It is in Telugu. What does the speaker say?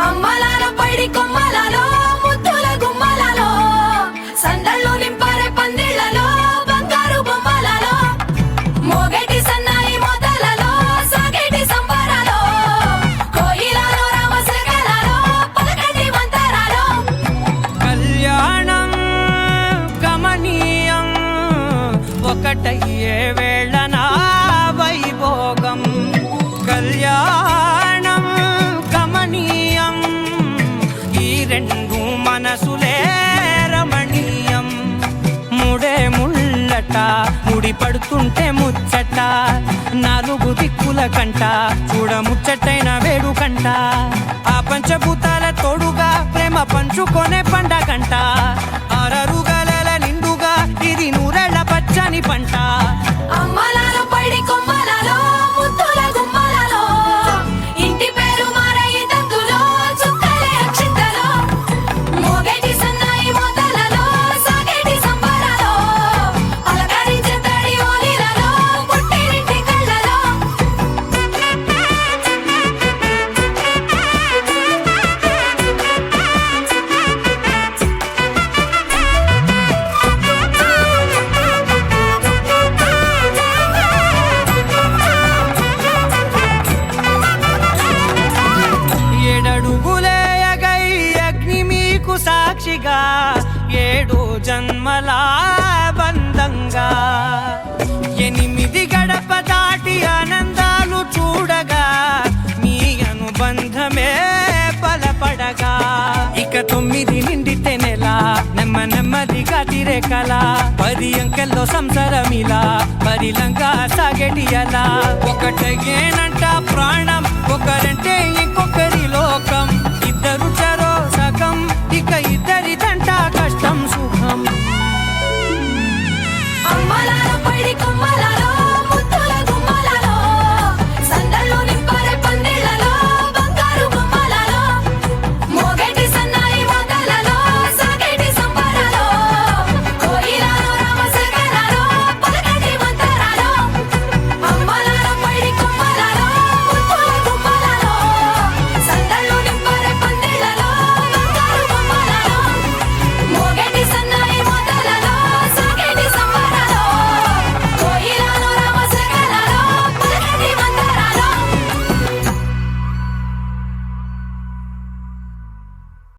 అమ్మలాల పైడి కొమ్మలలో ముద్దుల గుమ్మలలో సందళ్ళు నింపారే పందిళ్లలో బంగారు బొమ్మలలో మోగేటి సన్నాయి మొదలలో సాగేటి సంబరాలో కోయిలలో రామశకలలో పలకటి మంతరాలో కళ్యాణం గమనీయం ఒకటయ్యే వేళ నా వైభోగం కళ్యాణం గమనీయం ఈ రెండు మనసులే రమణీయం ముడే ముళ్ళట ముడి పడుతుంటే ముచ్చట నాలుగు దిక్కుల కంట చూడ ముచ్చటైన వేడుకంట ఆ పంచభూతాల తోడుగా ప్రేమ పంచుకొనే పండగంట అరరుగలల నిండుగా ఇది నూరెళ్ళ పచ్చని పంట అమ్మలాల పైడి కొమ్మలలో ముద్దుల గుమ్మలలో ఇంటి పేరు మారయి తందులో చుక్కలే అక్షింతలో మోగేటి సన్నాయి మొదలలో సాగేటి సంబరాలో అలకరించే తడి ఓలిలలో పుట్టినింటి కళ్ళలో ఏడడుగులే ఎగై అగ్ని మీకు సాక్షిగా ఏడు జన్మల బంధంగా ఎనిమిది గడప దాటి ఆనందాలు చూడగా మీ అనుబంధమే బలపడగా ఇక 9 నిండితే నెల నెమ్మదిగా తిరేకల 10 అంకెల్లో సంసారమిలా పరిలంగా సాగేటి అలా ఒకటేనంట ప్రాణం ఒకరంట